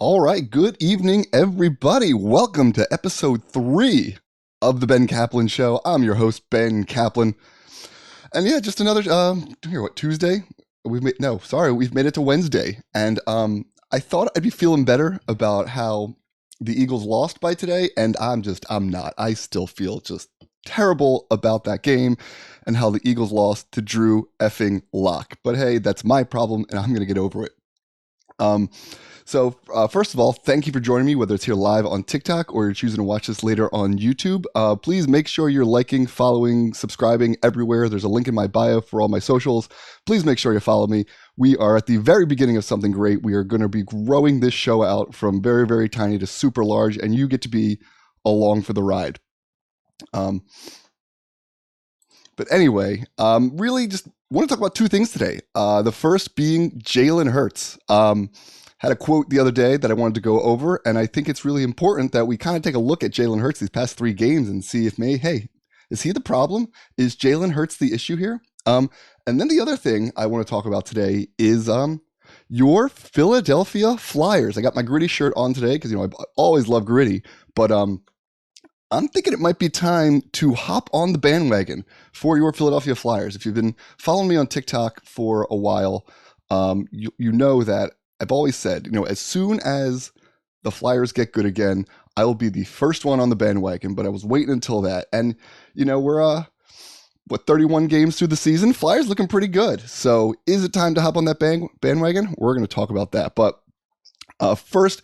All right, good evening, everybody. Welcome to episode 3 of the Ben Caplan Show. I'm your host, Ben Caplan. And yeah, just another, Tuesday? We've made it to Wednesday. And I thought I'd be feeling better about how the Eagles lost by today, and I'm not. I still feel just terrible about that game and how the Eagles lost to Drew effing Lock. But hey, that's my problem, and I'm going to get over it. First of all, thank you for joining me, whether it's here live on TikTok or you're choosing to watch this later on YouTube. Please make sure you're liking, following, subscribing everywhere. There's a link in my bio for all my socials. Please make sure you follow me. We are at the very beginning of something great. We are going to be growing this show out from very, very tiny to super large, and you get to be along for the ride. But anyway, really just want to talk about two things today. The first being Jalen Hurts. Had a quote the other day that I wanted to go over, and I think it's really important that we kind of take a look at Jalen Hurts these past 3 games and see if is he the problem? Is Jalen Hurts the issue here? And then the other thing I want to talk about today is your Philadelphia Flyers. I got my Gritty shirt on today because I always love Gritty, but I'm thinking it might be time to hop on the bandwagon for your Philadelphia Flyers. If you've been following me on TikTok for a while, you know that I've always said, as soon as the Flyers get good again, I will be the first one on the bandwagon, but I was waiting until that. And, we're, 31 games through the season? Flyers looking pretty good. So is it time to hop on that bandwagon? We're going to talk about that. But first,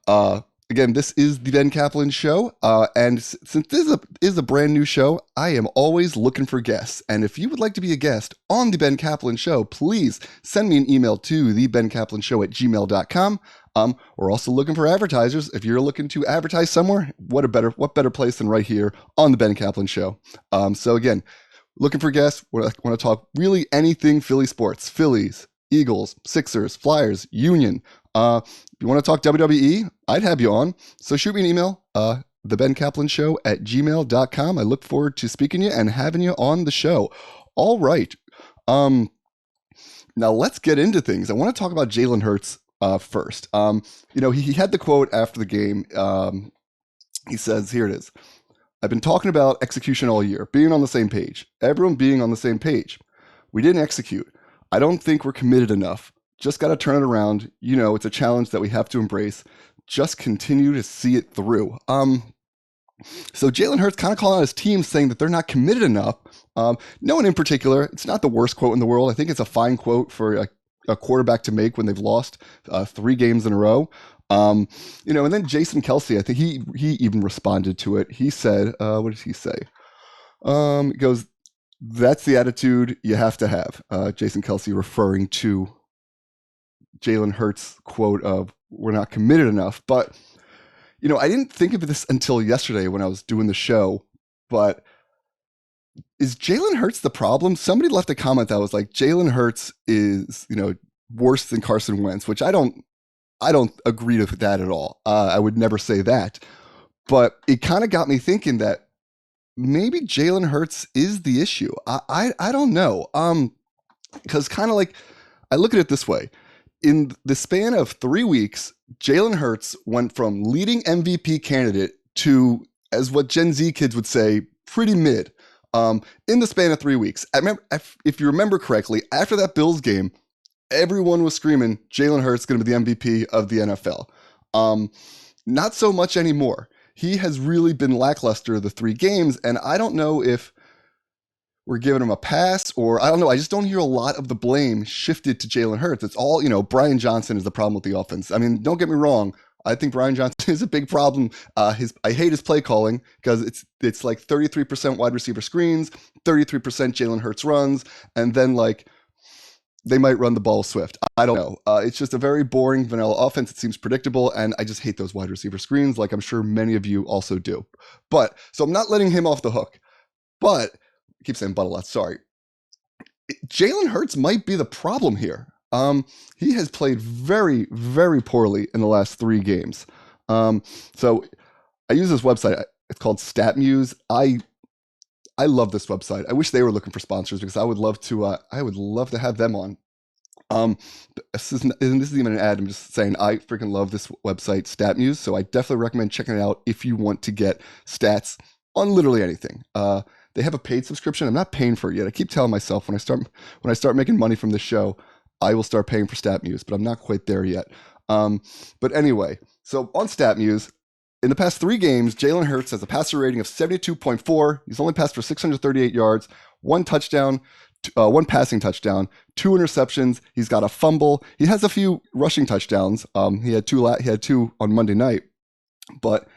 again, this is the Ben Caplan Show, and since this is a brand new show, I am always looking for guests. And if you would like to be a guest on the Ben Caplan Show, please send me an email to thebencaplan@gmail.com. We're also looking for advertisers. If you're looking to advertise somewhere, what better place than right here on the Ben Caplan Show? So again, looking for guests. I want to talk really anything Philly sports, Phillies, Eagles, Sixers, Flyers, Union. If you want to talk WWE, I'd have you on. So shoot me an email, thebencaplan@gmail.com. I look forward to speaking to you and having you on the show. All right. Now let's get into things. I want to talk about Jalen Hurts first. He had the quote after the game. He says, here it is. I've been talking about execution all year, being on the same page, everyone being on the same page. We didn't execute. I don't think we're committed enough. Just got to turn it around. It's a challenge that we have to embrace. Just continue to see it through. So Jalen Hurts kind of calling out his team saying that they're not committed enough. No one in particular. It's not the worst quote in the world. I think it's a fine quote for a quarterback to make when they've lost 3 games in a row. And then Jason Kelce, I think he even responded to it. He said, what did he say? He goes, that's the attitude you have to have. Jason Kelce referring to Jalen Hurts' quote of, we're not committed enough. But, I didn't think of this until yesterday when I was doing the show, but is Jalen Hurts the problem? Somebody left a comment that was like, Jalen Hurts is, worse than Carson Wentz, which I don't agree with that at all. I would never say that. But it kind of got me thinking that maybe Jalen Hurts is the issue. I don't know. Because kind of like, I look at it this way. In the span of 3 weeks, Jalen Hurts went from leading MVP candidate to, as what Gen Z kids would say, pretty mid. In the span of 3 weeks. I remember, if you remember correctly, after that Bills game, everyone was screaming, Jalen Hurts is going to be the MVP of the NFL. Not so much anymore. He has really been lackluster the 3 games, and I don't know if we're giving him a pass, or I don't know. I just don't hear a lot of the blame shifted to Jalen Hurts. It's all, Brian Johnson is the problem with the offense. I mean, don't get me wrong. I think Brian Johnson is a big problem. I hate his play calling because it's like 33% wide receiver screens, 33% Jalen Hurts runs, and then they might run the ball swift. I don't know. It's just a very boring vanilla offense. It seems predictable, and I just hate those wide receiver screens like I'm sure many of you also do. So I'm not letting him off the hook. But I keep saying but a lot, sorry. Jalen Hurts might be the problem here. He has played very, very poorly in the last 3 games. So I use this website. It's called StatMuse. I love this website. I wish they were looking for sponsors because I would love to have them on. Um, this isn't even an ad. I'm just saying I freaking love this website, StatMuse. So I definitely recommend checking it out if you want to get stats on literally anything. They have a paid subscription. I'm not paying for it yet. I keep telling myself when I start making money from this show, I will start paying for StatMuse, but I'm not quite there yet. But anyway, so on StatMuse, in the past 3 games, Jalen Hurts has a passer rating of 72.4. He's only passed for 638 yards, 1 touchdown, 1 passing touchdown, 2 interceptions. He's got a fumble. He has a few rushing touchdowns. He had two on Monday night. But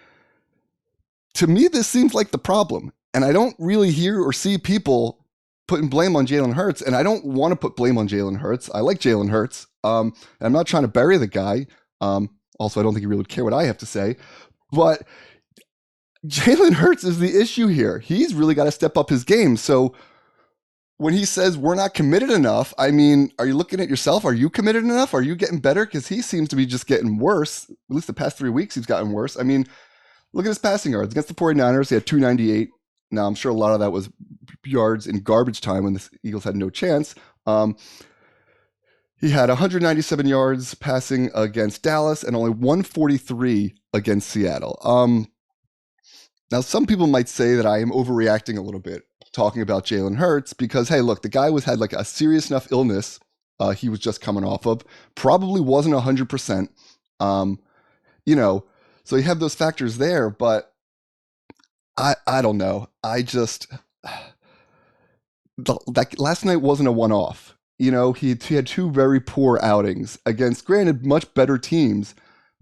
to me, this seems like the problem. And I don't really hear or see people putting blame on Jalen Hurts. And I don't want to put blame on Jalen Hurts. I like Jalen Hurts. And I'm not trying to bury the guy. Also, I don't think he really would care what I have to say. But Jalen Hurts is the issue here. He's really got to step up his game. So when he says we're not committed enough, I mean, are you looking at yourself? Are you committed enough? Are you getting better? Because he seems to be just getting worse. At least the past 3 weeks, he's gotten worse. I mean, look at his passing yards. Against the 49ers, he had 298. Now, I'm sure a lot of that was yards in garbage time when the Eagles had no chance. He had 197 yards passing against Dallas and only 143 against Seattle. Now, some people might say that I am overreacting a little bit talking about Jalen Hurts because, hey, look, the guy had like a serious enough illness he was just coming off of. Probably wasn't 100%. So you have those factors there, but I don't know. Last night wasn't a one-off. He had 2 very poor outings against, granted, much better teams,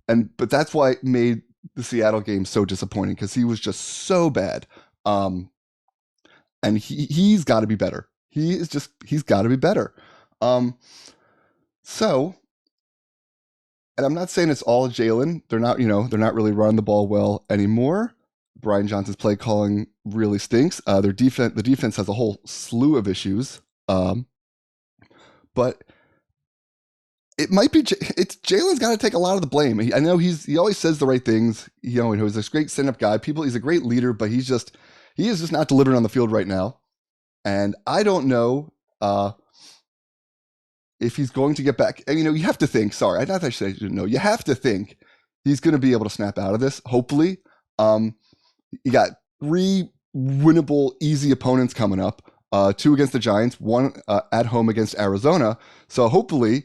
but that's why it made the Seattle game so disappointing because he was just so bad. And he's got to be better. He's got to be better. So, and I'm not saying it's all Jalen. They're not really running the ball well anymore. Brian Johnson's play calling really stinks. The defense has a whole slew of issues. But it might be Jalen's got to take a lot of the blame. I know he always says the right things. He's a great stand-up guy. He's a great leader, but he is just not delivering on the field right now. And I don't know if he's going to get back. And, you have to think. Sorry, I thought I didn't know. You have to think he's going to be able to snap out of this. Hopefully, you got 3 winnable, easy opponents coming up. 2 against the Giants, 1 at home against Arizona. So hopefully,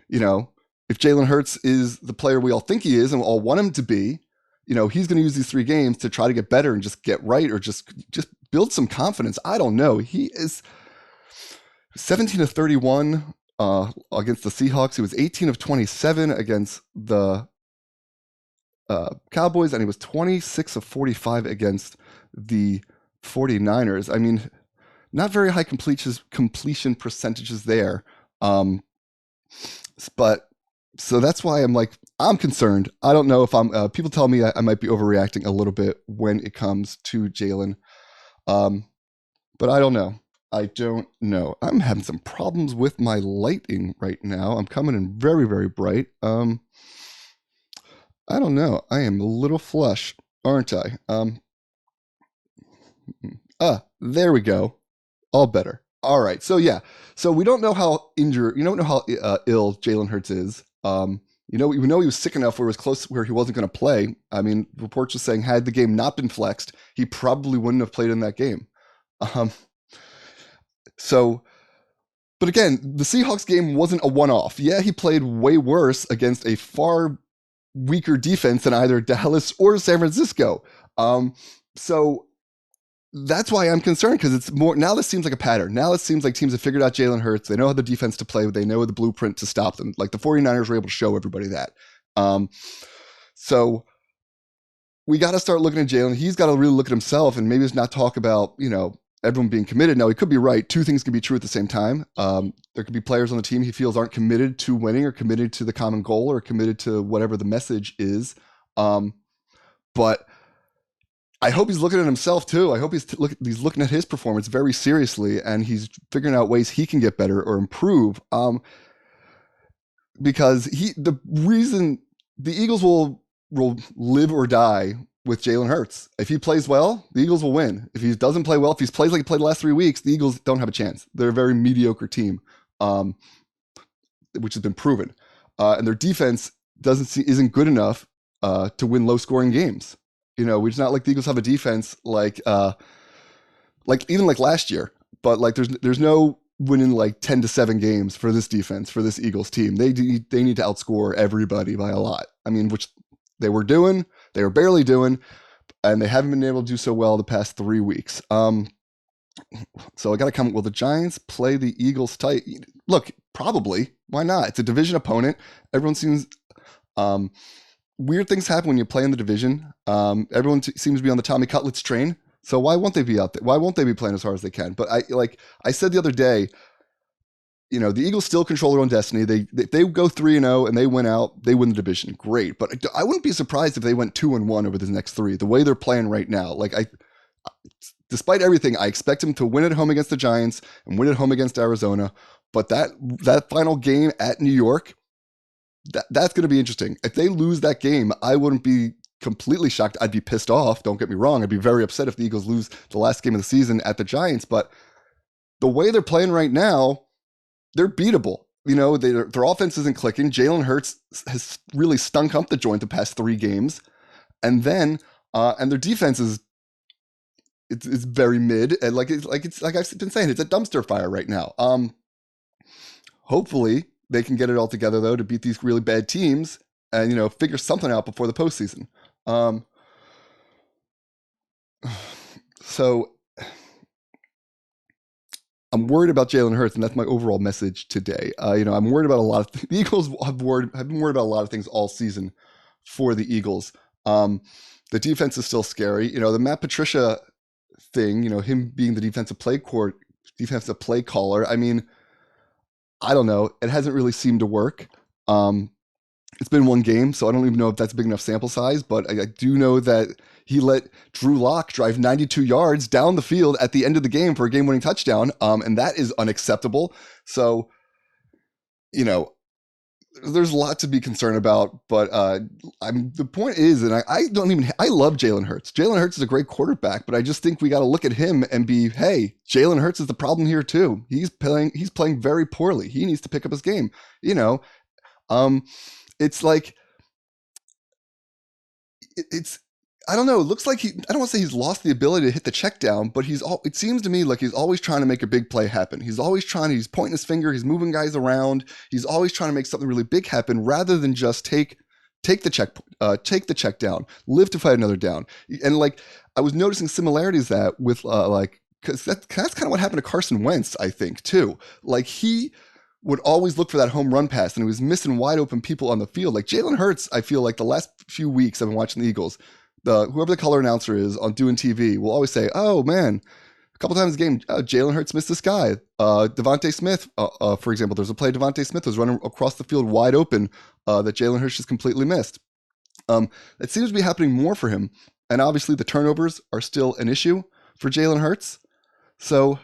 if Jalen Hurts is the player we all think he is and we all want him to be, he's going to use these 3 games to try to get better and just get right or just build some confidence. I don't know. He is 17 of 31 against the Seahawks. He was 18 of 27 against the Cowboys, and he was 26 of 45 against the 49ers. I mean, not very high completion percentages there. But so that's why I'm concerned. I don't know if people tell me I might be overreacting a little bit when it comes to Jalen. But I don't know. I'm having some problems with my lighting right now. I'm coming in very, very bright. I don't know. I am a little flush, aren't I? There we go. All better. All right. So yeah. So we don't know how injured. You don't know how ill Jalen Hurts is. We know he was sick enough where it was close where he wasn't going to play. I mean, reports are saying had the game not been flexed, he probably wouldn't have played in that game. But again, the Seahawks game wasn't a one-off. Yeah, he played way worse against a far weaker defense than either Dallas or San Francisco. So that's why I'm concerned because it's more now. This seems like a pattern. Now it seems like teams have figured out Jalen Hurts. They know how the defense to play. They know the blueprint to stop them. Like the 49ers were able to show everybody that. So we got to start looking at Jalen. He's got to really look at himself and maybe just not talk about, everyone being committed. Now, he could be right. 2 things can be true at the same time. There could be players on the team he feels aren't committed to winning or committed to the common goal or committed to whatever the message is. But I hope he's looking at himself too. I hope he's looking at his performance very seriously and he's figuring out ways he can get better or improve. Because the reason the Eagles will live or die with Jalen Hurts. If he plays well, the Eagles will win. If he doesn't play well, if he plays like he played the last 3 weeks, the Eagles don't have a chance. They're a very mediocre team. which has been proven. And their defense isn't good enough to win low scoring games. It's not like the Eagles have a defense like even like last year, but like there's no winning like 10-7 games for this defense, for this Eagles team. They need to outscore everybody by a lot. I mean, which they were barely doing, and they haven't been able to do so well the past 3 weeks. So I got to comment. Will the Giants play the Eagles tight? Look, probably. Why not? It's a division opponent. Everyone seems weird things happen when you play in the division. Everyone seems to be on the Tommy Cutlets train. So why won't they be out there? Why won't they be playing as hard as they can? But I said the other day, the Eagles still control their own destiny. They go 3-0 and they win out, they win the division. Great. But I wouldn't be surprised if they went 2-1 over the next 3, the way they're playing right now. Despite everything, I expect them to win at home against the Giants and win at home against Arizona. But that final game at New York, that's going to be interesting. If they lose that game, I wouldn't be completely shocked. I'd be pissed off. Don't get me wrong. I'd be very upset if the Eagles lose the last game of the season at the Giants. But the way they're playing right now, they're beatable. Their offense isn't clicking. Jalen Hurts has really stunk up the joint the past 3 games. And then, and their defense is, it's very mid, and like I've been saying, it's a dumpster fire right now. Hopefully they can get it all together though to beat these really bad teams and figure something out before the postseason. So I'm worried about Jalen Hurts, and that's my overall message today. I'm worried about a lot of the Eagles. Have been worried about a lot of things all season for the Eagles. The defense is still scary. The Matt Patricia thing, him being the defensive play caller. I mean, I don't know. It hasn't really seemed to work. It's been 1 game, so I don't even know if that's a big enough sample size, but I do know that he let Drew Lock drive 92 yards down the field at the end of the game for a game-winning touchdown, and that is unacceptable. So, there's a lot to be concerned about, but the point is, and I love Jalen Hurts. Jalen Hurts is a great quarterback, but I just think we got to look at him and be, hey, Jalen Hurts is the problem here too. He's playing very poorly. He needs to pick up his game. It's like it's I don't know. It looks like I don't want to say he's lost the ability to hit the check down, but it seems to me like he's always trying to make a big play happen. He's pointing his finger, he's moving guys around. He's always trying to make something really big happen rather than just take the check down, live to fight another down. And I was noticing similarities that with because that's kind of what happened to Carson Wentz, I think, too. He would always look for that home run pass, and he was missing wide open people on the field. Jalen Hurts, I feel like the last few weeks I've been watching the Eagles, whoever the color announcer is on doing TV will always say, "Oh man, a couple times a game, Jalen Hurts missed this guy." Devontae Smith, for example, there's a play Devontae Smith was running across the field wide open that Jalen Hurts just completely missed. It seems to be happening more for him, and obviously the turnovers are still an issue for Jalen Hurts. So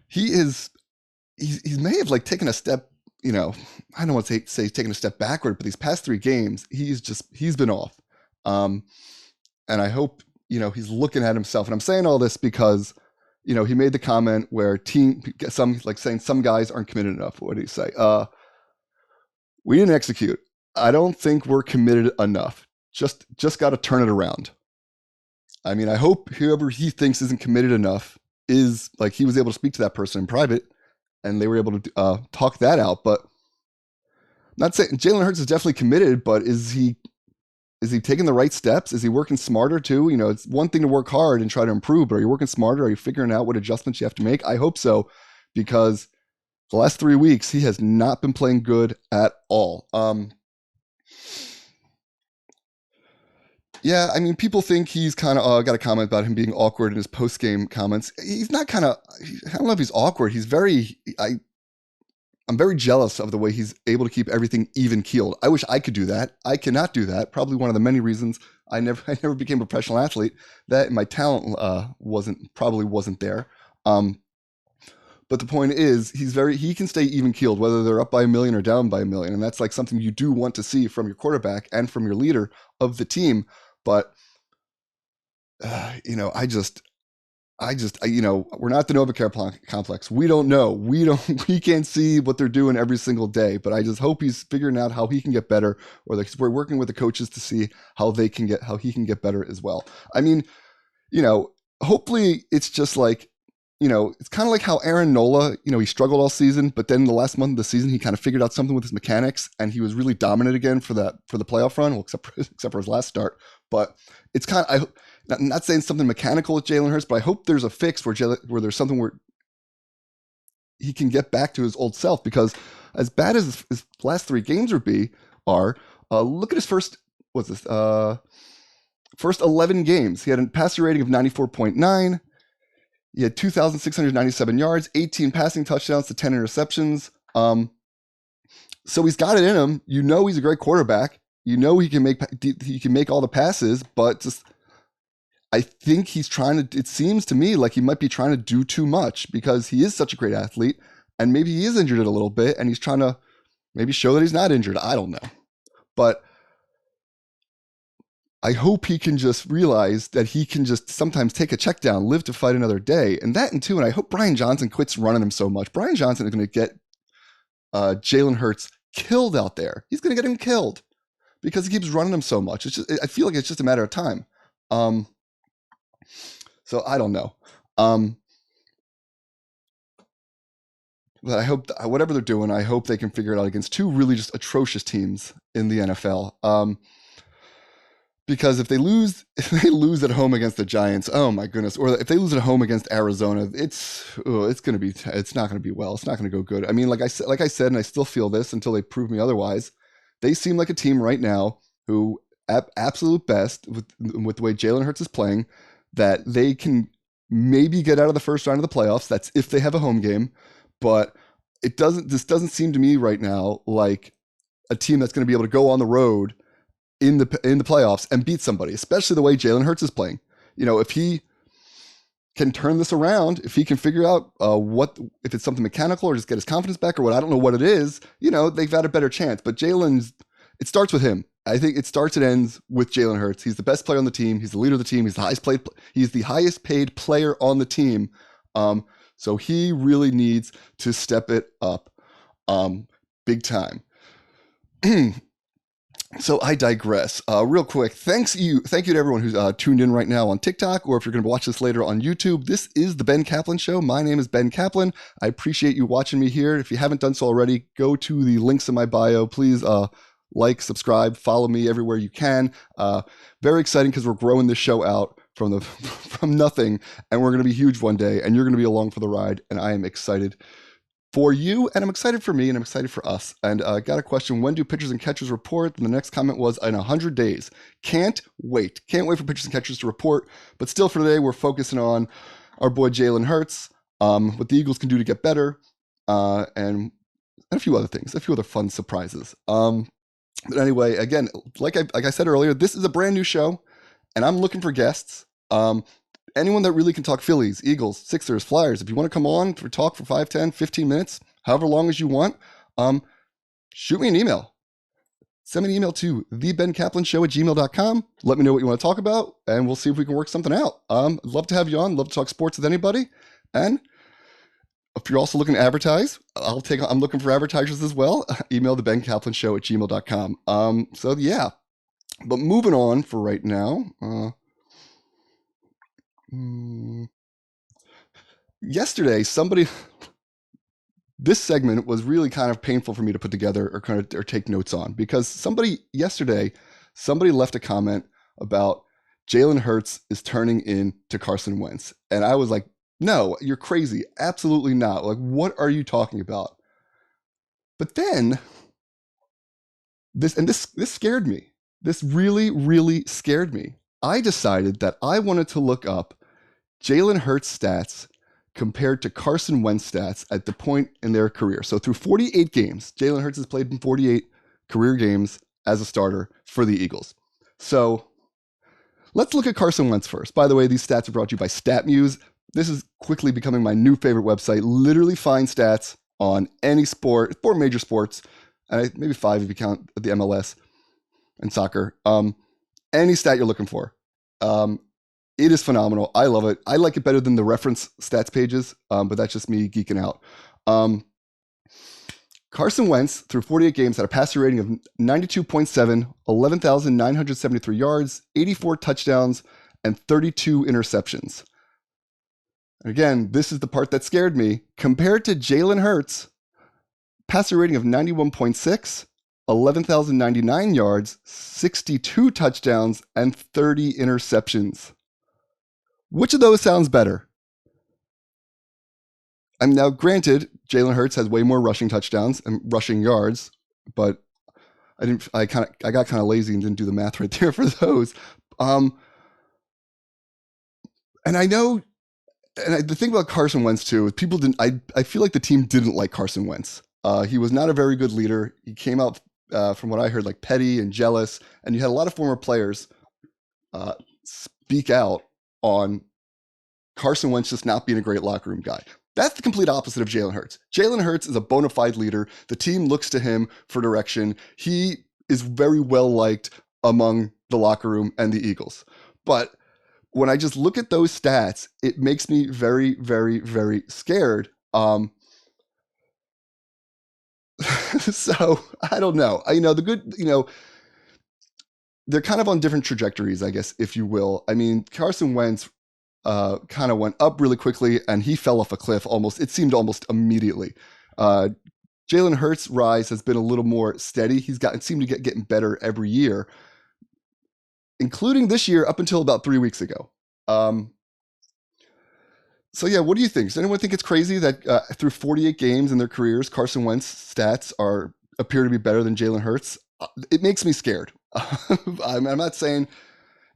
he may have taken a step. I don't want to say taking a step backward, but these past 3 games, he's been off. And I hope, he's looking at himself. And I'm saying all this because, he made the comment where saying some guys aren't committed enough. What did he say? We didn't execute. I don't think we're committed enough. Just got to turn it around. I mean, I hope whoever he thinks isn't committed enough is he was able to speak to that person in private and they were able to talk that out. But I'm not saying Jalen Hurts is definitely committed, but is he taking the right steps? Is he working smarter too? It's one thing to work hard and try to improve, but are you working smarter? Are you figuring out what adjustments you have to make? I hope so, because the last 3 weeks, he has not been playing good at all. Yeah, I mean, people think he's kind of got a comment about him being awkward in his post-game comments. He's not I don't know if he's awkward. I'm very jealous of the way he's able to keep everything even keeled. I wish I could do that. I cannot do that. Probably one of the many reasons I never became a professional athlete, that my talent wasn't there. But the point is, he can stay even keeled, whether they're up by 1 million or down by 1 million. And that's something you do want to see from your quarterback and from your leader of the team. But, we're not the Nova Care complex. We don't know. We can't see what they're doing every single day, but I just hope he's figuring out how he can get better, or that we're working with the coaches to see how he can get better as well. I mean, hopefully it's just like, it's kind of like how Aaron Nola, he struggled all season, but then the last month of the season, he kind of figured out something with his mechanics, and he was really dominant again for the playoff run. Well, except for his last start, but it's kind of, not saying something mechanical with Jalen Hurts, but I hope there's a fix where there's something where he can get back to his old self, because as bad as his last 3 games are, look at his first 11 games. He had a passer rating of 94.9. He had 2,697 yards, 18 passing touchdowns to 10 interceptions. So he's got it in him. He's a great quarterback. He can make all the passes, but just I think it seems to me like he might be trying to do too much, because he is such a great athlete, and maybe he is injured a little bit, and he's trying to maybe show that he's not injured. I don't know. But I hope he can just realize that he can just sometimes take a check down, live to fight another day. And I hope Brian Johnson quits running him so much. Brian Johnson is going to get Jalen Hurts killed out there. He's going to get him killed because he keeps running him so much. I feel like it's just a matter of time. So I don't know. But I hope whatever they're doing, I hope they can figure it out against 2 really just atrocious teams in the NFL. Because if they lose at home against the Giants, oh my goodness, or if they lose at home against Arizona, it's not going to be well. It's not going to go good. I mean, like I said, and I still feel this until they prove me otherwise. They seem like a team right now who, at absolute best, with the way Jalen Hurts is playing, that they can maybe get out of the first round of the playoffs. That's if they have a home game, but this doesn't seem to me right now like a team that's going to be able to go on the road in the playoffs and beat somebody, especially the way Jalen Hurts is playing. If he can turn this around, if he can figure out if it's something mechanical or just get his confidence back or what, I don't know what it is, they've got a better chance. But it starts with him. I think it starts and ends with Jalen Hurts. He's the best player on the team. He's the leader of the team. He's the highest paid player on the team. So he really needs to step it up, big time. So I digress. Real quick, thank you to everyone who's tuned in right now on TikTok, or if you're going to watch this later on YouTube. This is the Ben Caplan Show. My name is Ben Caplan. I appreciate you watching me here. If you haven't done so already, go to the links in my bio. Please like, subscribe, follow me everywhere you can. Very exciting because we're growing this show out from nothing, and we're going to be huge one day, and you're going to be along for the ride, and I am excited for you, and I'm excited for me, and I'm excited for us. And I got a question: when do pitchers and catchers report? And the next comment was, in 100 days. Can't wait for pitchers and catchers to report. But still, for today, we're focusing on our boy Jalen Hurts, what the Eagles can do to get better, and a few other things, a few other fun surprises. But anyway, again, like I said earlier, this is a brand new show, and I'm looking for guests. Anyone that really can talk Phillies, Eagles, Sixers, Flyers. If you want to come on for talk for 5, 10, 15 minutes, however long as you want, shoot me an email. Send me an email to thebencaplanShow@gmail.com. Let me know what you want to talk about, and we'll see if we can work something out. I'd love to have you on. Love to talk sports with anybody. And if you're also looking to advertise, I'm looking for advertisers as well. Email thebencaplanShow@gmail.com. So yeah, but moving on for right now. Yesterday, this segment was really kind of painful for me to put together or take notes on, because somebody left a comment about Jalen Hurts is turning into Carson Wentz. And I was like, no, you're crazy. Absolutely not. Like, what are you talking about? But then this scared me. This really, really scared me. I decided that I wanted to look up Jalen Hurts stats compared to Carson Wentz stats at the point in their career. So through 48 games, Jalen Hurts has played in 48 career games as a starter for the Eagles. So let's look at Carson Wentz first. By the way, these stats are brought to you by StatMuse. This is quickly becoming my new favorite website. Literally find stats on any sport, 4 major sports, and maybe 5 if you count the MLS and soccer. Any stat you're looking for. It is phenomenal. I love it. I like it better than the reference stats pages, but that's just me geeking out. Um, Carson Wentz, through 48 games, had a passer rating of 92.7, 11,973 yards, 84 touchdowns, and 32 interceptions. Again, this is the part that scared me. Compared to Jalen Hurts, passer rating of 91.6, 11,099 yards, 62 touchdowns, and 30 interceptions. Which of those sounds better? And now, granted, Jalen Hurts has way more rushing touchdowns and rushing yards, but I got kind of lazy and didn't do the math right there for those. And I know, the thing about Carson Wentz too is people didn't. I feel like the team didn't like Carson Wentz. He was not a very good leader. He came out, from what I heard, like petty and jealous, and you had a lot of former players speak out on Carson Wentz just not being a great locker room guy. That's the complete opposite of Jalen Hurts. Jalen Hurts is a bona fide leader. The team looks to him for direction. He is very well liked among the locker room and the Eagles. But when I just look at those stats, it makes me very, very, very scared. So I don't know. They're kind of on different trajectories, I guess, if you will. I mean, Carson Wentz kind of went up really quickly, and he fell off a cliff it seemed almost immediately. Jalen Hurts' rise has been a little more steady. It seemed to getting better every year, including this year up until about 3 weeks ago. So yeah, what do you think? Does anyone think it's crazy that through 48 games in their careers, Carson Wentz stats appear to be better than Jalen Hurts? It makes me scared. I'm not saying,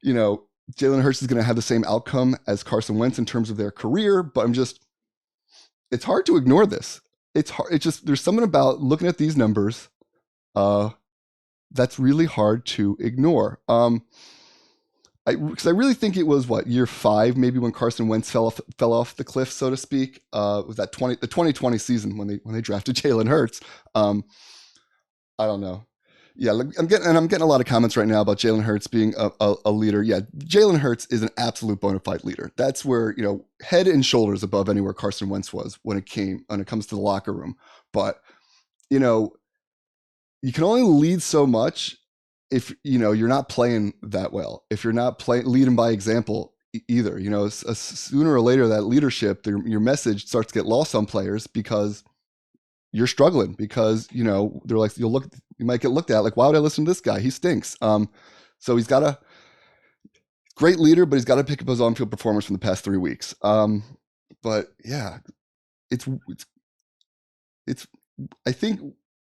Jalen Hurts is going to have the same outcome as Carson Wentz in terms of their career, but it's hard to ignore this. It's hard. There's something about looking at these numbers that's really hard to ignore. Because I really think it was year 5, maybe, when Carson Wentz fell off the cliff, so to speak. Was that the 2020 season when they drafted Jalen Hurts? I don't know. Yeah, I'm getting a lot of comments right now about Jalen Hurts being a leader. Yeah, Jalen Hurts is an absolute bona fide leader. That's where, head and shoulders above anywhere Carson Wentz was when it comes to the locker room. But, you can only lead so much if, you're not playing that well. If you're not leading by example either, sooner or later that leadership, your message starts to get lost on players because you're struggling, because, they're like, you might get looked at like, why would I listen to this guy? He stinks. So he's got a great leader, but he's got to pick up his on-field performance from the past 3 weeks. But yeah, it's, I think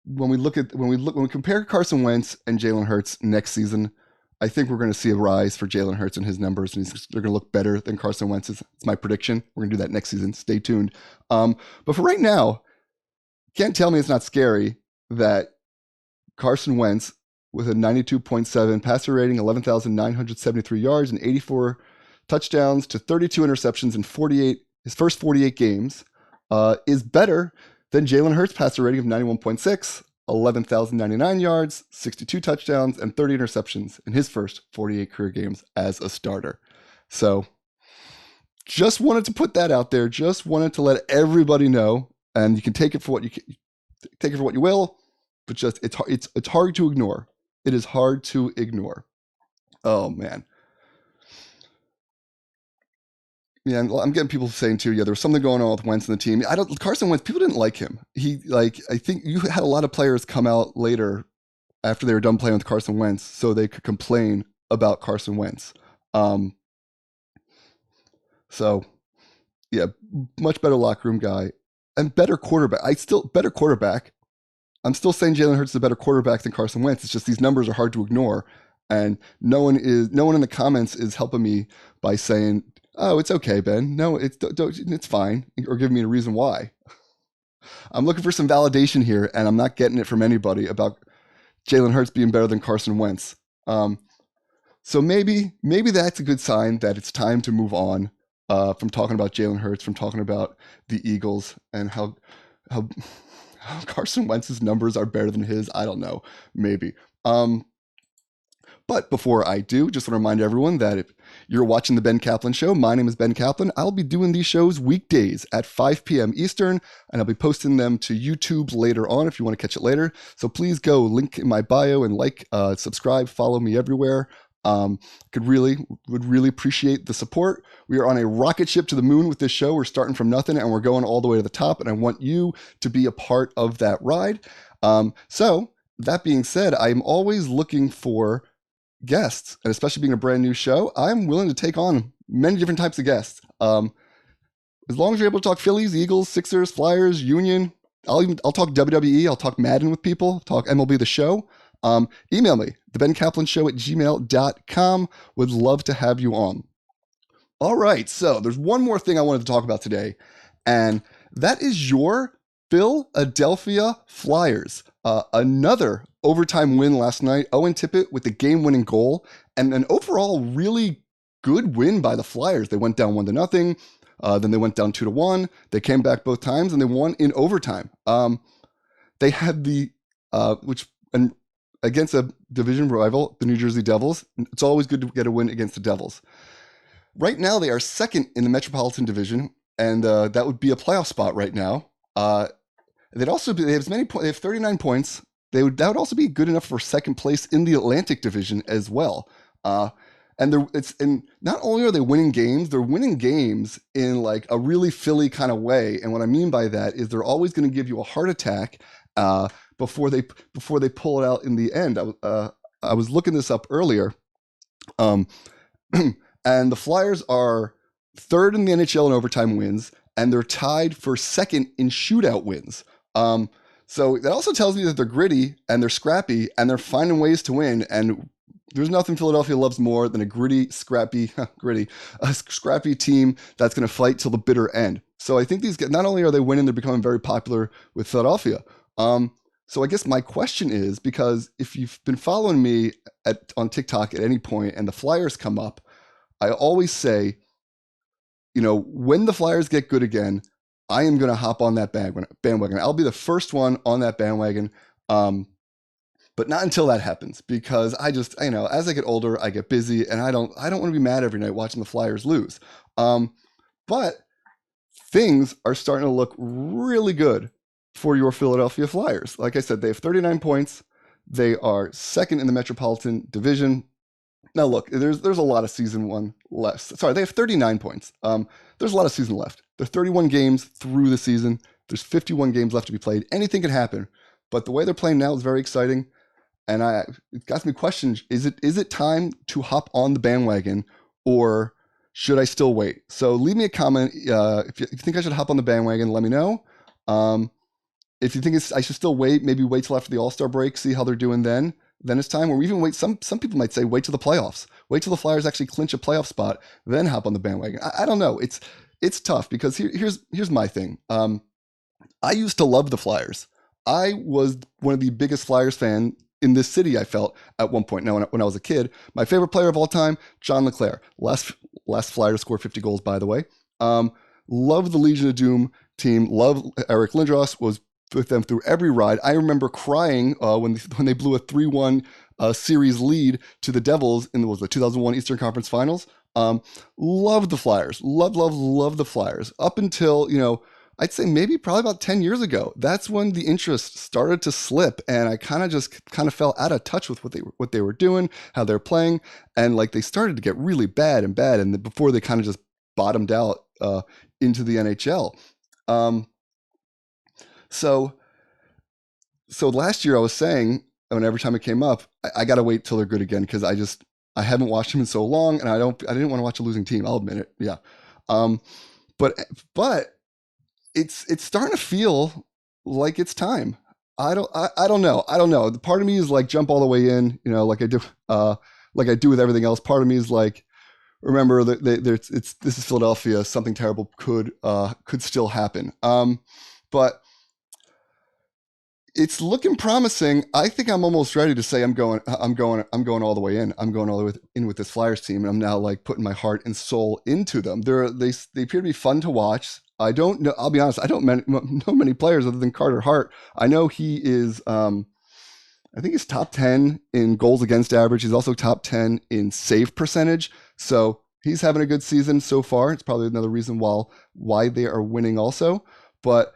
when we compare Carson Wentz and Jalen Hurts next season, I think we're going to see a rise for Jalen Hurts and his numbers, and they're going to look better than Carson Wentz's. It's my prediction. We're going to do that next season. Stay tuned. But for right now, can't tell me it's not scary that Carson Wentz, with a 92.7 passer rating, 11,973 yards, and 84 touchdowns to 32 interceptions in his first 48 games, is better than Jalen Hurts' passer rating of 91.6, 11,099 yards, 62 touchdowns, and 30 interceptions in his first 48 career games as a starter. So just wanted to put that out there. Just wanted to let everybody know, and you can take it for what you will, but just it's hard to ignore. It is hard to ignore. Oh man. Yeah, I'm getting people saying too, yeah, there was something going on with Wentz and the team. Carson Wentz, people didn't like him. I think you had a lot of players come out later after they were done playing with Carson Wentz so they could complain about Carson Wentz. So yeah, much better locker room guy and better quarterback. Better quarterback. I'm still saying Jalen Hurts is a better quarterback than Carson Wentz. It's just these numbers are hard to ignore, and no one in the comments is helping me by saying, "Oh, it's okay, Ben. No, it's fine," or giving me a reason why. I'm looking for some validation here, and I'm not getting it from anybody about Jalen Hurts being better than Carson Wentz. So maybe that's a good sign that it's time to move on from talking about Jalen Hurts, from talking about the Eagles and how Carson Wentz's numbers are better than his. I don't know, maybe. But before I do, just want to remind everyone that if you're watching the Ben Caplan Show, my name is Ben Caplan. I'll be doing these shows weekdays at 5 p.m. Eastern, and I'll be posting them to YouTube later on if you want to catch it later. So please go, link in my bio, and subscribe, follow me everywhere. Would really appreciate the support. We are on a rocket ship to the moon with this show. We're starting from nothing and we're going all the way to the top, and I want you to be a part of that ride. So that being said, I'm always looking for guests, and especially being a brand new show, I'm willing to take on many different types of guests. As long as you're able to talk Phillies, Eagles, Sixers, Flyers, Union, I'll talk WWE, I'll talk Madden with people, talk MLB The Show. Email me, thebencaplan@gmail.com. Would love to have you on. All right, so there's one more thing I wanted to talk about today, and that is your Philadelphia Flyers. Another overtime win last night. Owen Tippett with the game-winning goal, and an overall really good win by the Flyers. They went down 1-0. Then they went down 2-1. They came back both times, and they won in overtime. They had against a division rival, the New Jersey Devils. It's always good to get a win against the Devils. Right now, they are second in the Metropolitan Division, and that would be a playoff spot right now. They have 39 points. That would also be good enough for second place in the Atlantic Division as well. And not only are they winning games, they're winning games in like a really Philly kind of way. And what I mean by that is they're always going to give you a heart attack before they pull it out in the end. I was looking this up earlier, and the Flyers are third in the NHL in overtime wins, and they're tied for second in shootout wins. So that also tells me that they're gritty and they're scrappy and they're finding ways to win. And there's nothing Philadelphia loves more than a scrappy team that's going to fight till the bitter end. So I think these guys, not only are they winning, they're becoming very popular with Philadelphia. So I guess my question is, because if you've been following me on TikTok at any point and the Flyers come up, I always say, when the Flyers get good again, I am going to hop on that bandwagon. I'll be the first one on that bandwagon. But not until that happens, because as I get older, I get busy, and I don't want to be mad every night watching the Flyers lose. But things are starting to look really good for your Philadelphia Flyers. Like I said, they have 39 points. They are second in the Metropolitan Division. Now, look, there's a lot of season one left. Sorry, they have 39 points. There's a lot of season left. There's 31 games through the season. There's 51 games left to be played. Anything can happen. But the way they're playing now is very exciting. And it got me questioned, is it time to hop on the bandwagon, or should I still wait? So leave me a comment. If you think I should hop on the bandwagon, let me know. If you think I should still wait, maybe wait till after the All-Star break, see how they're doing then it's time. Or even wait, some people might say wait till the playoffs. Wait till the Flyers actually clinch a playoff spot, then hop on the bandwagon. I don't know. It's tough, because here's my thing. I used to love the Flyers. I was one of the biggest Flyers fan in this city, I felt, at one point. Now, when I was a kid, my favorite player of all time, John LeClair. Last Flyer to score 50 goals, by the way. Love the Legion of Doom team. Love Eric Lindros. Was with them through every ride. I remember crying when they blew a 3-1 series lead to the Devils in the 2001 Eastern Conference Finals. Loved the Flyers. Love the Flyers. Up until, I'd say maybe probably about 10 years ago. That's when the interest started to slip, and I kind of fell out of touch with what they were doing, how they're playing, and like they started to get really bad, and before they kind of just bottomed out into the NHL. So last year I was saying, and every time it came up, I got to wait till they're good again, because I haven't watched them in so long, and I didn't want to watch a losing team. I'll admit it. Yeah. But it's starting to feel like it's time. I don't know. The part of me is like jump all the way in, like I do with everything else. Part of me is like, remember that this is Philadelphia. Something terrible could still happen. But it's looking promising. I think I'm almost ready to say I'm going all the way in. I'm going all the way in with this Flyers team, and I'm now like putting my heart and soul into them. They appear to be fun to watch. I don't know. I'll be honest. I don't know many players other than Carter Hart. I know he is I think he's top 10 in goals against average. He's also top 10 in save percentage. So he's having a good season so far. It's probably another reason why they are winning also. But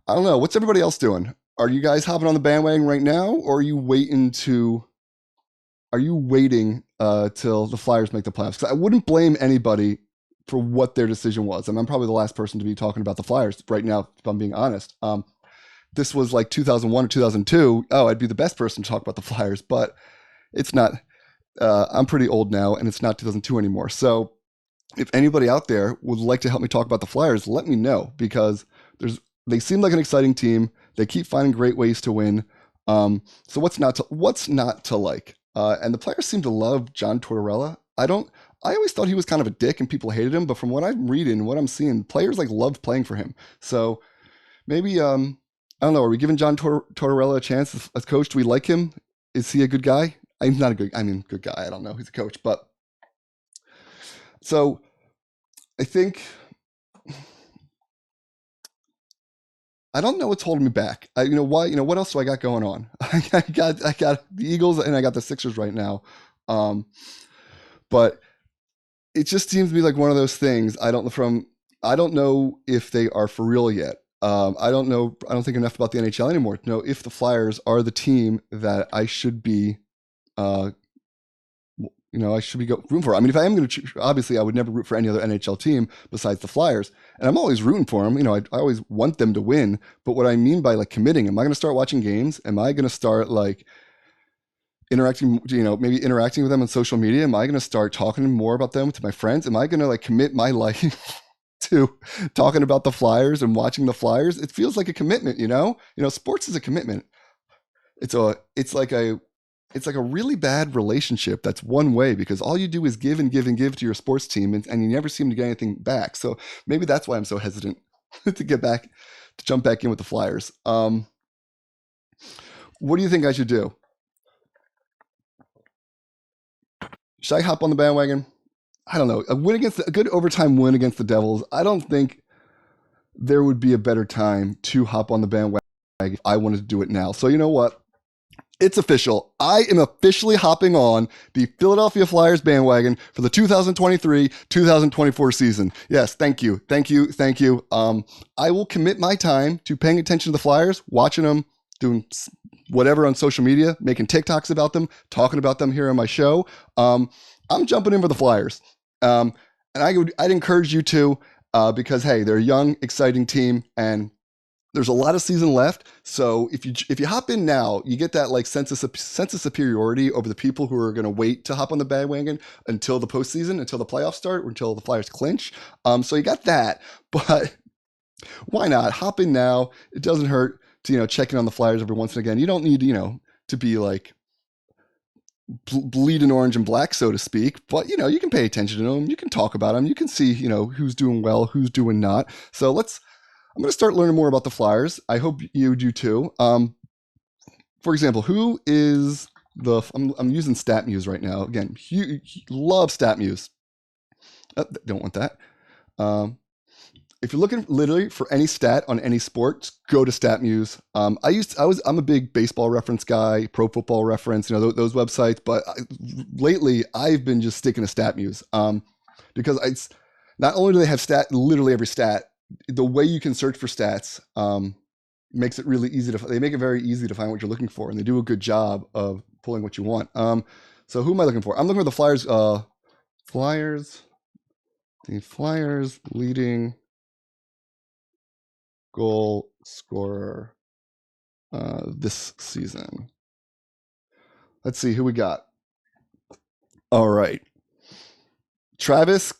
I don't know. What's everybody else doing? Are you guys hopping on the bandwagon right now, or are you waiting till the Flyers make the playoffs? Because I wouldn't blame anybody for what their decision was. I'm probably the last person to be talking about the Flyers right now, if I'm being honest. This was like 2001 or 2002. Oh, I'd be the best person to talk about the Flyers, but it's not. I'm pretty old now, and it's not 2002 anymore. So if anybody out there would like to help me talk about the Flyers, let me know, because they seem like an exciting team. They keep finding great ways to win. So what's not to like? And the players seem to love John Tortorella. I always thought he was kind of a dick and people hated him, but from what I'm reading, what I'm seeing, players like loved playing for him. So maybe I don't know. Are we giving John Tortorella a chance as coach? Do we like him? Is he a good guy? He's not a good. I mean, good guy. I don't know. He's a coach, but so I think I don't know what's holding me back. You know why? You know what else do I got going on? I got the Eagles and I got the Sixers right now, but it just seems to be like one of those things. I don't know if they are for real yet. I don't know. I don't think enough about the NHL anymore to know if the Flyers are the team that I should be. I should be rooting for. I mean, if I am going to, obviously, I would never root for any other NHL team besides the Flyers, and I'm always rooting for them. I always want them to win. But what I mean by like committing, am I going to start watching games? Am I going to start like interacting? Maybe interacting with them on social media? Am I going to start talking more about them to my friends? Am I going to like commit my life to talking about the Flyers and watching the Flyers? It feels like a commitment. Sports is a commitment. It's like a really bad relationship that's one way, because all you do is give and give and give to your sports team, and you never seem to get anything back. So maybe that's why I'm so hesitant to jump back in with the Flyers. What do you think I should do? Should I hop on the bandwagon? I don't know. A good overtime win against the Devils. I don't think there would be a better time to hop on the bandwagon if I wanted to do it now. So you know what? It's official. I am officially hopping on the Philadelphia Flyers bandwagon for the 2023-2024 season. Yes, thank you. I will commit my time to paying attention to the Flyers, watching them, doing whatever on social media, making TikToks about them, talking about them here on my show. I'm jumping in for the Flyers. And I'd encourage you to, because hey, they're a young, exciting team, and there's a lot of season left. So if you hop in now, you get that like sense of superiority over the people who are going to wait to hop on the bandwagon until the postseason, until the playoffs start, or until the Flyers clinch. So you got that, but why not hop in now? It doesn't hurt to check in on the Flyers every once and again. You don't need to be like bleeding orange and black, so to speak, but you can pay attention to them. You can talk about them. You can see who's doing well, who's doing not. So I'm going to start learning more about the Flyers. I hope you do too. For example, who is I'm using StatMuse right now. Again, love StatMuse. Don't want that. If you're looking literally for any stat on any sport, go to StatMuse. I'm a big baseball reference guy, pro football reference, those websites. But lately, I've been just sticking to StatMuse because it's not only do they have literally every stat. The way you can search for stats makes it really easy they make it very easy to find what you're looking for, and they do a good job of pulling what you want. So who am I looking for? I'm looking for the Flyers. The Flyers leading goal scorer this season. Let's see who we got. All right, Travis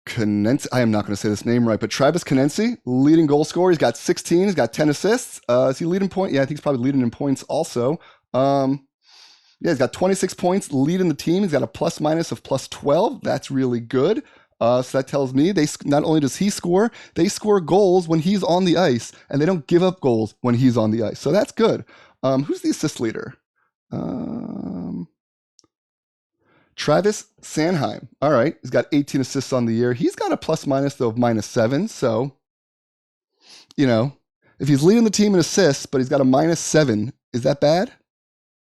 Konency. I am not going to say this name right, but Travis Konency, leading goal scorer. He's got 16. He's got 10 assists. Is he leading point? Yeah, I think he's probably leading in points also. Yeah, he's got 26 points, leading the team. He's got a plus minus of plus 12. That's really good. So that tells me not only does he score, they score goals when he's on the ice, and they don't give up goals when he's on the ice. So that's good. Who's the assist leader? Travis Sanheim. All right. He's got 18 assists on the year. He's got a plus minus though of -7. So, if he's leading the team in assists, but he's got a -7, is that bad?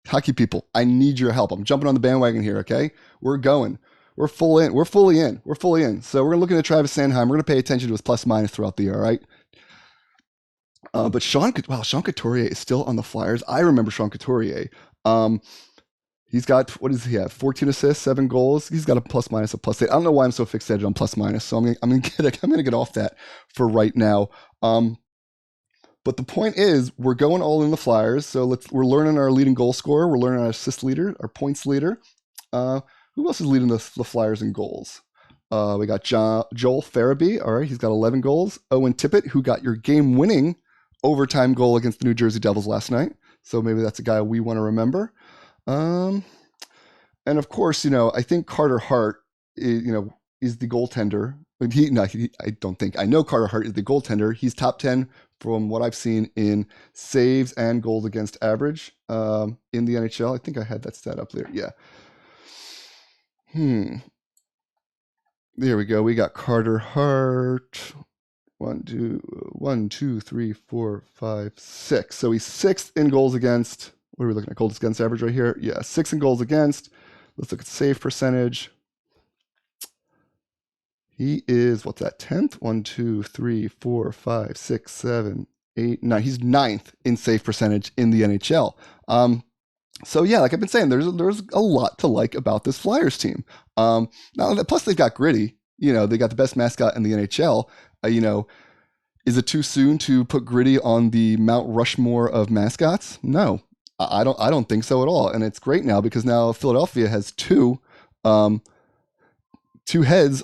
hockey people, I need your help. I'm jumping on the bandwagon here, okay? We're going. We're full in. We're fully in. We're fully in. So we're looking at Travis Sanheim. We're going to pay attention to his plus minus throughout the year, all right? But Sean Couturier is still on the Flyers. I remember Sean Couturier. He's got, what does he have? 14 assists, 7 goals. He's got a plus minus, a plus 8. I don't know why I'm so fixated on plus minus. So I'm gonna get off that for right now. But the point is, we're going all in the Flyers. So we're learning our leading goal scorer. We're learning our assist leader, our points leader. Who else is leading the Flyers in goals? We got Joel Farabee. All right, he's got 11 goals. Owen Tippett, who got your game-winning overtime goal against the New Jersey Devils last night. So maybe that's a guy we want to remember. And of course, I think Carter Hart, is the goaltender. I know Carter Hart is the goaltender. He's top 10 from what I've seen in saves and goals against average in the NHL. I think I had that stat up there. Yeah. There we go. We got Carter Hart. 1, 2, 3, 4, 5, 6. So he's 6th in goals against. What are we looking at? Goals against average right here. Yeah, 6 in goals against. Let's look at save percentage. He is, what's that, 10th? 1, 2, 3, 4, 5, 6, 7, 8, 9. He's 9th in save percentage in the NHL. So yeah, like I've been saying, there's a lot to like about this Flyers team. Now, plus they've got Gritty. They got the best mascot in the NHL. Is it too soon to put Gritty on the Mount Rushmore of mascots? No, I don't think so at all. And it's great now because now Philadelphia has two heads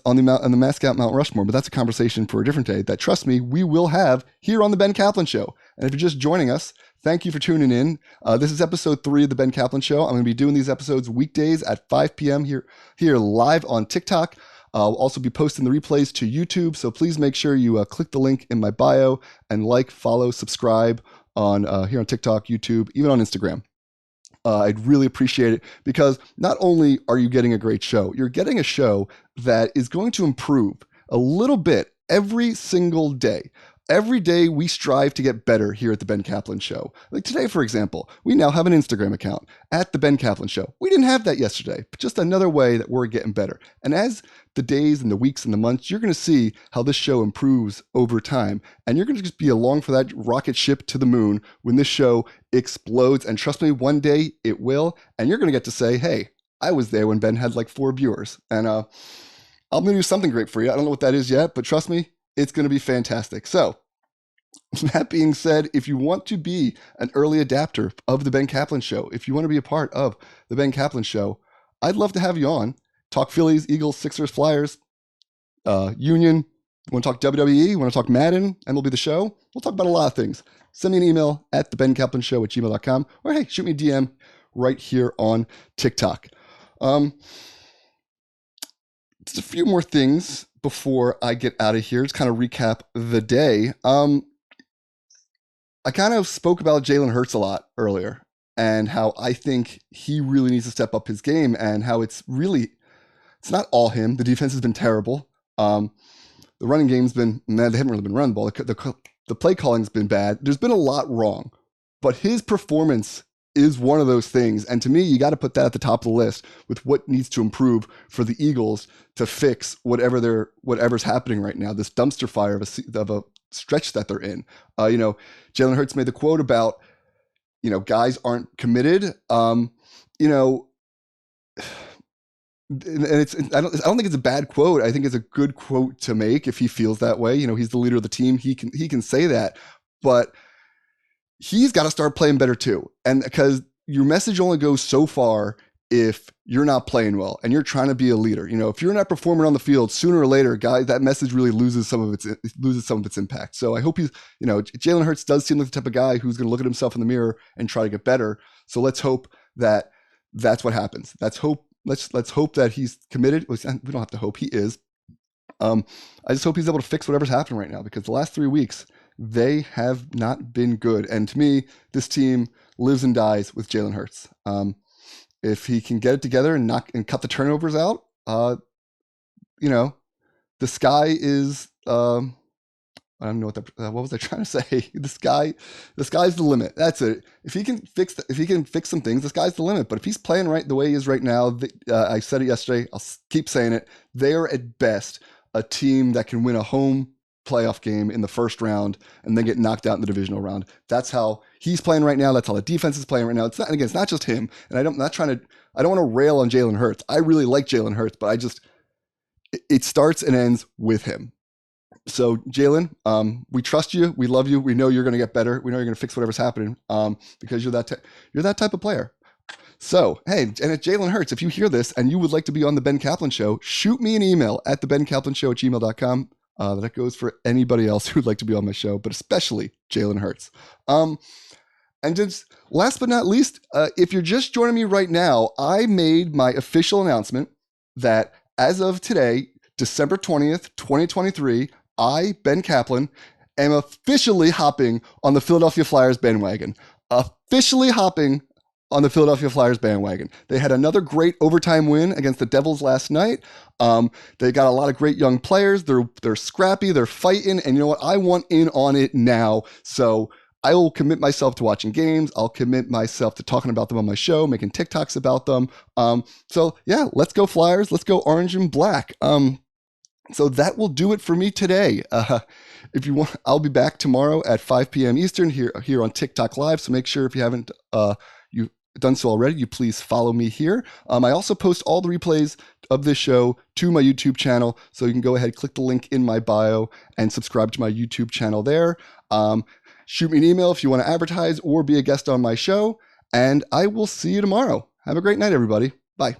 on the mascot Mount Rushmore. But that's a conversation for a different day that, trust me, we will have here on the Ben Caplan Show. And if you're just joining us, thank you for tuning in. This is episode 3 of the Ben Caplan Show. I'm going to be doing these episodes weekdays at 5 p.m. here live on TikTok. I'll also be posting the replays to YouTube, so please make sure you click the link in my bio and follow, subscribe on here on TikTok, YouTube, even on Instagram. I'd really appreciate it because not only are you getting a great show, you're getting a show that is going to improve a little bit every single day. Every day we strive to get better here at the Ben Caplan Show. Like today, for example, we now have an Instagram account at the Ben Caplan Show. We didn't have that yesterday, but just another way that we're getting better. And as the days and the weeks and the months, you're going to see how this show improves over time. And you're going to just be along for that rocket ship to the moon when this show explodes. And trust me, one day it will. And you're going to get to say, hey, I was there when Ben had like 4 viewers. And I'm going to do something great for you. I don't know what that is yet, but trust me, it's going to be fantastic. So that being said, if you want to be an early adapter of the Ben Caplan Show, if you want to be a part of the Ben Caplan Show, I'd love to have you on. Talk Phillies, Eagles, Sixers, Flyers, Union. You want to talk WWE? You want to talk Madden? And it'll be the show. We'll talk about a lot of things. Send me an email at thebencaplanshow@gmail.com or hey, shoot me a DM right here on TikTok. Just a few more things before I get out of here to kind of recap the day. I kind of spoke about Jalen Hurts a lot earlier and how I think he really needs to step up his game and how it's not all him. The defense has been terrible. The running game's been, they haven't really been running the ball. The play calling's been bad. There's been a lot wrong, but his performance is one of those things. And to me, you got to put that at the top of the list with what needs to improve for the Eagles to fix whatever's happening right now, this dumpster fire of a stretch that they're in. Jalen Hurts made the quote about, guys aren't committed. And I don't think it's a bad quote. I think it's a good quote to make if he feels that way. He's the leader of the team. He can say that, but he's got to start playing better too. And because your message only goes so far if you're not playing well and you're trying to be a leader. If you're not performing on the field, sooner or later, guys, that message really loses some of its impact. So I hope Jalen Hurts does seem like the type of guy who's going to look at himself in the mirror and try to get better. So let's hope that that's what happens. Let's hope that he's committed. We don't have to hope, he is. I just hope he's able to fix whatever's happening right now because the last 3 weeks, they have not been good. And to me, this team lives and dies with Jalen Hurts. If he can get it together and cut the turnovers out, the sky is I don't know what was I trying to say? The sky's the limit. That's it. If he can fix some things, the sky's the limit. But if he's playing right the way he is right now, I said it yesterday. I'll keep saying it. They are at best a team that can win a home playoff game in the first round and then get knocked out in the divisional round. That's how he's playing right now. That's how the defense is playing right now. It's not just him. And I don't want to rail on Jalen Hurts. I really like Jalen Hurts, but it starts and ends with him. So Jalen, we trust you. We love you. We know you're going to get better. We know you're going to fix whatever's happening because you're that type of player. So, hey, and at Jalen Hurts, if you hear this and you would like to be on the Ben Caplan Show, shoot me an email at thebencaplan@gmail.com. That goes for anybody else who'd like to be on my show, but especially Jalen Hurts. And just last but not least, if you're just joining me right now, I made my official announcement that as of today, December 20th, 2023, I, Ben Caplan, am officially hopping on the Philadelphia Flyers bandwagon. Officially hopping on the Philadelphia Flyers bandwagon. They had another great overtime win against the Devils last night. They got a lot of great young players. They're scrappy. They're fighting. And you know what? I want in on it now. So I will commit myself to watching games. I'll commit myself to talking about them on my show, making TikToks about them. So yeah, let's go Flyers. Let's go orange and black. So that will do it for me today. If you want, I'll be back tomorrow at 5 p.m. Eastern here on TikTok Live. So make sure if you haven't you done so already, you please follow me here. I also post all the replays of this show to my YouTube channel. So you can go ahead, click the link in my bio and subscribe to my YouTube channel there. Shoot me an email if you want to advertise or be a guest on my show. And I will see you tomorrow. Have a great night, everybody. Bye.